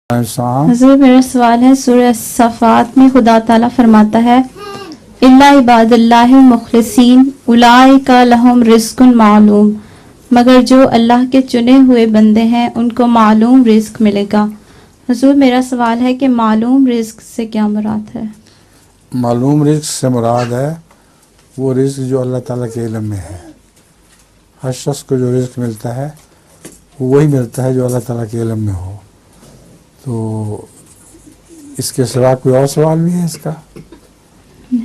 حضور میرا سوال ہے، سورہ صفات میں خدا تعالیٰ فرماتا ہے الا عباد اللہ المخلصین اولئک لہم رزق معلوم، مگر جو اللہ کے چنے ہوئے بندے ہیں ان کو معلوم رزق ملے گا۔ حضور میرا سوال ہے کہ معلوم رزق سے کیا مراد ہے؟ معلوم رزق سے مراد ہے وہ رزق جو اللہ تعالیٰ کے علم میں ہے۔ ہر شخص کو جو رزق ملتا ہے وہی ملتا ہے جو اللہ تعالیٰ کے علم میں ہو۔ تو اس کے سوا کوئی اور سوال بھی ہے اس کا؟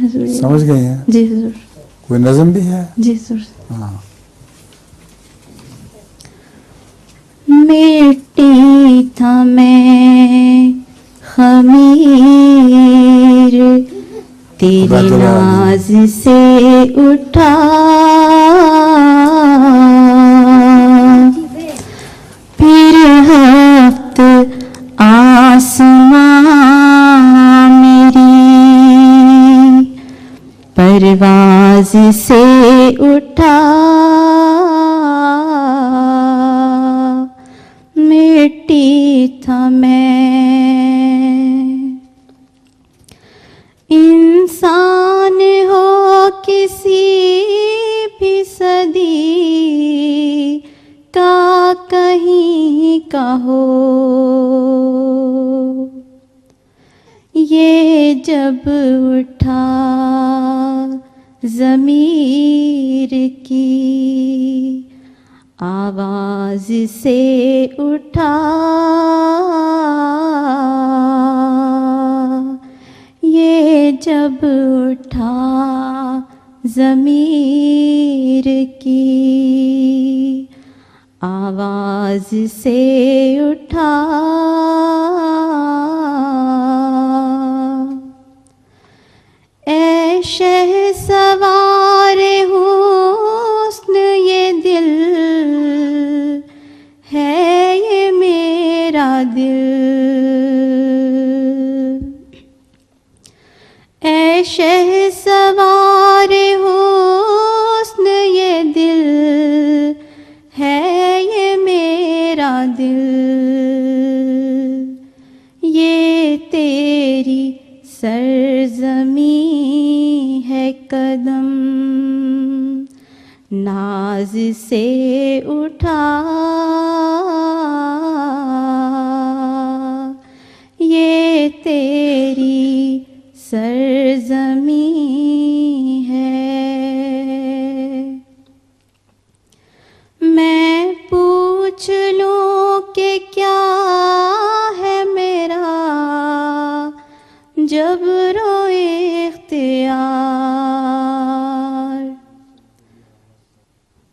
حضور سمجھ گئی ہیں؟ جی حضور۔ کوئی نظم بھی ہے؟ جی حضور۔ ہاں۔ مٹی تھا میں خمیر تیری ناز سے اٹھا، پھر ہفت آسمان میری پرواز سے اٹھا، مٹی تھا میں۔ انسان ہو کسی بھی صدی کا کہیں کا ہو، یہ جب اٹھا ضمیر کی آواز سے اٹھا، یہ جب اٹھا ضمیر کی آواز سے اٹھا، اے شہسوار حسن یہ دل ہے، یہ میرا دل، اے شہسوار حسن یہ دل ہے، یہ میرا دل، یہ تیری سرزمین ہے قدم ناز سے اٹھا، یہ تیری سرزمین ہے۔ میں پوچھ لوں کہ کیا ہے میرا جبر و اختیار،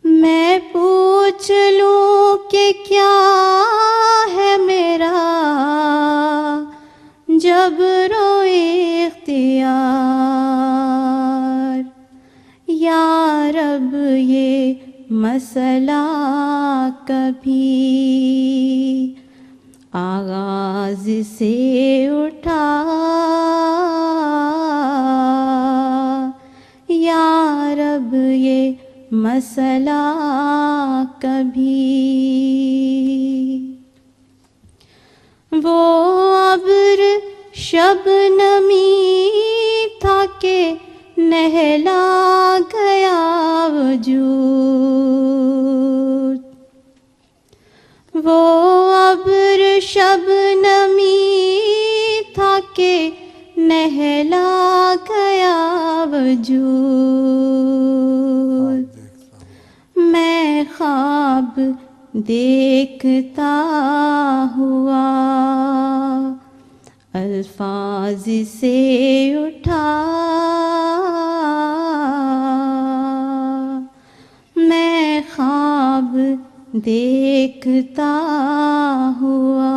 میں پوچھ لوں کہ کیا ہے میرا جبر و اختیار، یا رب یہ مسئلہ کبھی آغاز سے اٹھا، یا رب یہ مسئلہ کبھی وہ ابر شبنمی تھا کہ نہلا گیا وجود، وہ ابر شبنمی تھا کہ نہلا گیا وجود، میں خواب دیکھتا ہوا الفاظ سے اٹھا، میں خواب دیکھتا ہوا،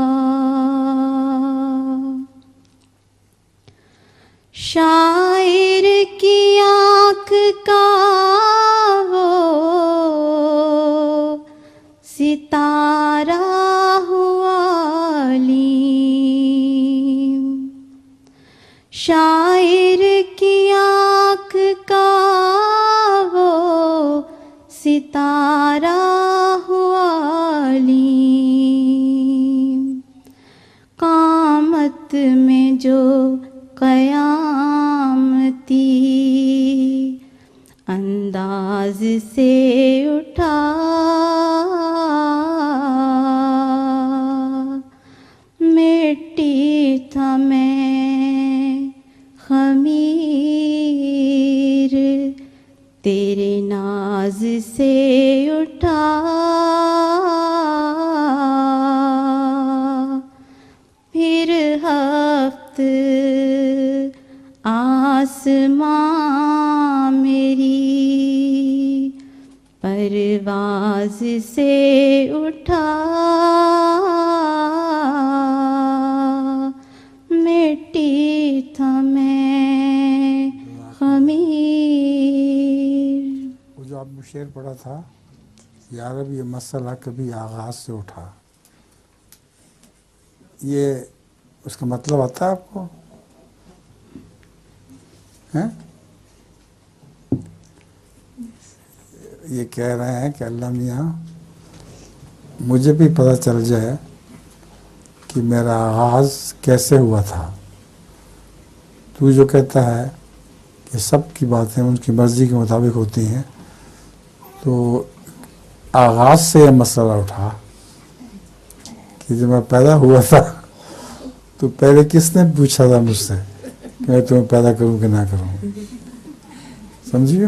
شاعر کی آنکھ کا وہ ستارہ ہوا علیم، شاعر کی آنکھ کا وہ ستارہ ہوا علیم، قامت میں جو قیامتی انداز سے اٹھا، مٹی تھا میں خمیر، تیرے ناز سے اٹھا، پھر ہفت آسماں میری پرواز سے اٹھا، مٹی تھا میں خمیر۔ وہ جو آپ نے شعر پڑھا تھا، یا رب یہ مسئلہ کبھی آغاز سے اٹھا، یہ اس کا مطلب آتا ہے آپ کو؟ ہیں؟ یہ کہہ رہے ہیں کہ اللہ میاں مجھے بھی پتہ چل جائے کہ میرا آغاز کیسے ہوا تھا۔ تو جو کہتا ہے کہ سب کی باتیں ان کی مرضی کے مطابق ہوتی ہیں، تو آغاز سے یہ مسئلہ اٹھا کہ جب میں پیدا ہوا تھا تو پہلے کس نے پوچھا تھا مجھ سے کہ میں تمہیں پیدا کروں کہ نہ کروں؟ سمجھیے؟